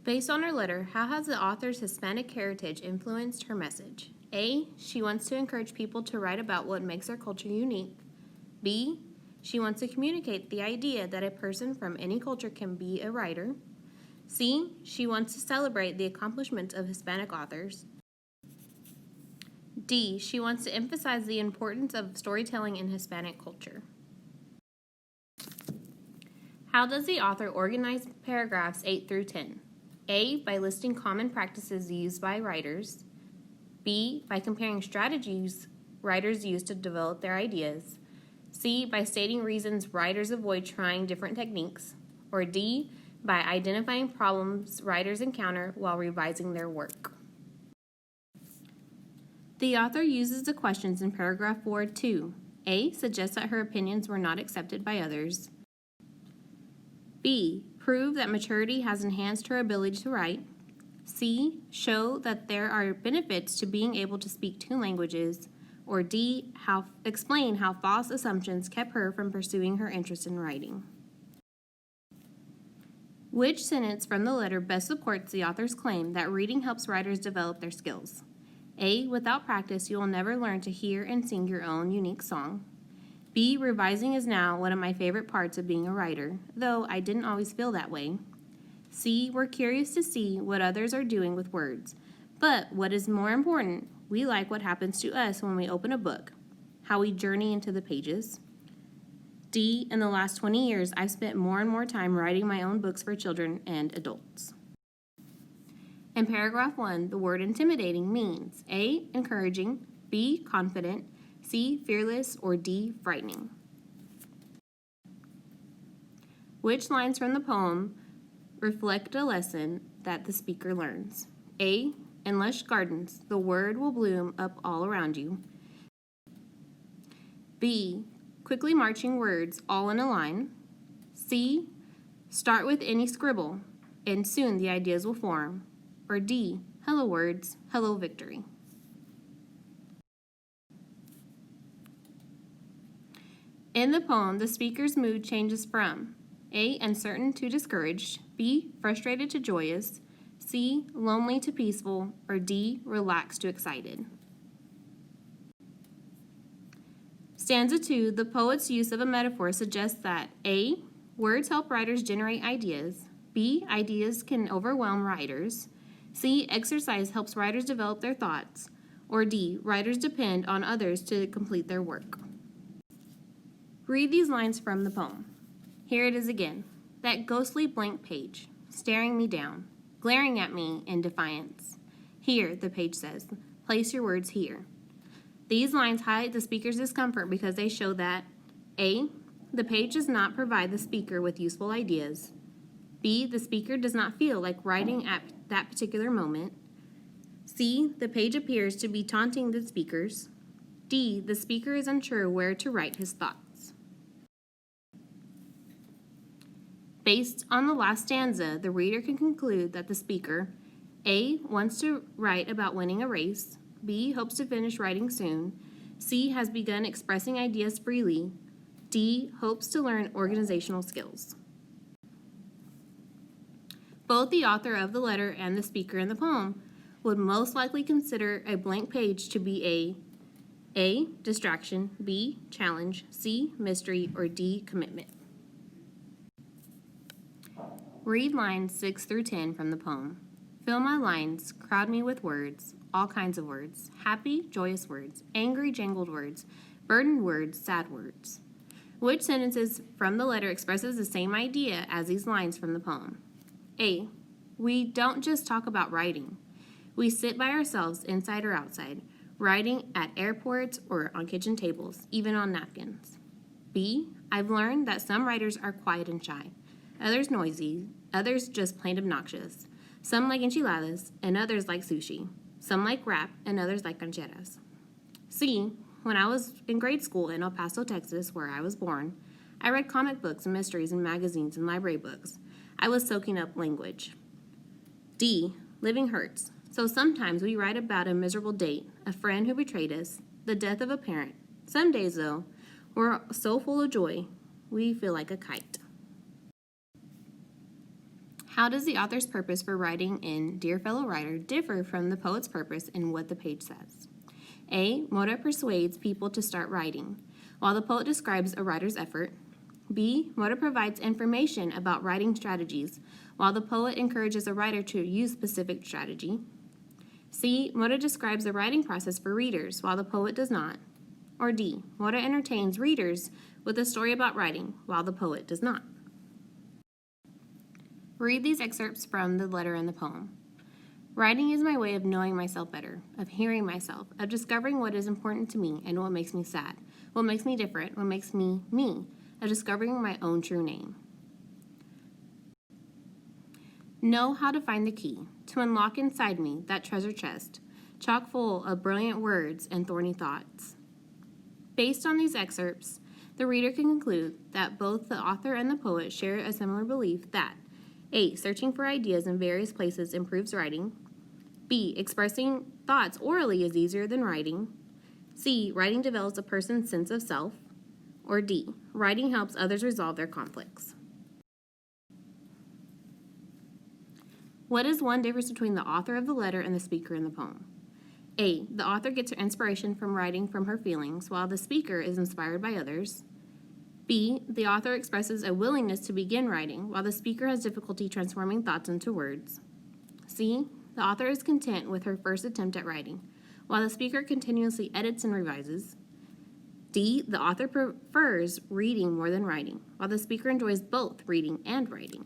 Based on her letter, how has the author's Hispanic heritage influenced her message? A. She wants to encourage people to write about what makes their culture unique. B. She wants to communicate the idea that a person from any culture can be a writer. C. She wants to celebrate the accomplishments of Hispanic authors. D. She wants to emphasize the importance of storytelling in Hispanic culture. How does the author organize paragraphs 8 through 10? A. By listing common practices used by writers. B. By comparing strategies writers use to develop their ideas. C. By stating reasons writers avoid trying different techniques. Or D. By identifying problems writers encounter while revising their work. The author uses the questions in paragraph 4 to A. Suggest that her opinions were not accepted by others. B. Prove that maturity has enhanced her ability to write. C. Show that there are benefits to being able to speak two languages. Or D. Explain how false assumptions kept her from pursuing her interest in writing. Which sentence from the letter best supports the author's claim that reading helps writers develop their skills? A. Without practice, you will never learn to hear and sing your own unique song. B. Revising is now one of my favorite parts of being a writer, though I didn't always feel that way. C. We're curious to see what others are doing with words, but what is more important, we like what happens to us when we open a book, how we journey into the pages. D. In the last 20 years, I've spent more and more time writing my own books for children and adults. In paragraph 1, the word intimidating means A. Encouraging, B. Confident, C. Fearless, or D. Frightening. Which lines from the poem reflect a lesson that the speaker learns? A. In lush gardens, the word will bloom up all around you. B. Quickly marching words all in a line. C. Start with any scribble, and soon the ideas will form. Or D. Hello words, hello victory. In the poem, the speaker's mood changes from A. Uncertain to discouraged, B. Frustrated to joyous, C. Lonely to peaceful, or D. Relaxed to excited. Stanza 2, the poet's use of a metaphor suggests that A. Words help writers generate ideas, B. Ideas can overwhelm writers, C. Exercise helps writers develop their thoughts, or D. Writers depend on others to complete their work. Read these lines from the poem. Here it is again. That ghostly blank page, staring me down, glaring at me in defiance. Here, the page says, place your words here. These lines highlight the speaker's discomfort because they show that A. The page does not provide the speaker with useful ideas. B. The speaker does not feel like writing at that particular moment. C. The page appears to be taunting the speakers. D. The speaker is unsure where to write his thoughts. Based on the last stanza, the reader can conclude that the speaker A. Wants to write about winning a race, B. Hopes to finish writing soon, C. Has begun expressing ideas freely, D. Hopes to learn organizational skills. Both the author of the letter and the speaker in the poem would most likely consider a blank page to be A. Distraction, B. Challenge, C. Mystery, or D. Commitment. Read lines 6 through 10 from the poem. Fill my lines, crowd me with words, all kinds of words, happy, joyous words, angry, jangled words, burdened words, sad words. Which sentences from the letter expresses the same idea as these lines from the poem? A. We don't just talk about writing. We sit by ourselves, inside or outside, writing at airports or on kitchen tables, even on napkins. B. I've learned that some writers are quiet and shy, others noisy, others just plain obnoxious. Some like enchiladas, and others like sushi. Some like rap, and others like rancheras. C. When I was in grade school in El Paso, Texas, where I was born, I read comic books and mysteries and magazines and library books. I was soaking up language. D. Living hurts. So sometimes we write about a miserable date, a friend who betrayed us, the death of a parent. Some days, though, we're so full of joy, we feel like a kite. How does the author's purpose for writing in Dear Fellow Writer differ from the poet's purpose in what the page says? A. Mora persuades people to start writing, while the poet describes a writer's effort. B. Mora provides information about writing strategies, while the poet encourages a writer to use specific strategy. C. Mora describes the writing process for readers, while the poet does not. Or D. Mora entertains readers with a story about writing, while the poet does not. Read these excerpts from the letter and the poem. Writing is my way of knowing myself better, of hearing myself, of discovering what is important to me and what makes me sad, what makes me different, what makes me me, of discovering my own true name. Know how to find the key, to unlock inside me that treasure chest, chock full of brilliant words and thorny thoughts. Based on these excerpts, the reader can conclude that both the author and the poet share a similar belief that A. Searching for ideas in various places improves writing. B. Expressing thoughts orally is easier than writing. C. Writing develops a person's sense of self. Or D. Writing helps others resolve their conflicts. What is one difference between the author of the letter and the speaker in the poem? A. The author gets her inspiration from writing from her feelings, while the speaker is inspired by others. B. The author expresses a willingness to begin writing, while the speaker has difficulty transforming thoughts into words. C. The author is content with her first attempt at writing, while the speaker continuously edits and revises. D. The author prefers reading more than writing, while the speaker enjoys both reading and writing.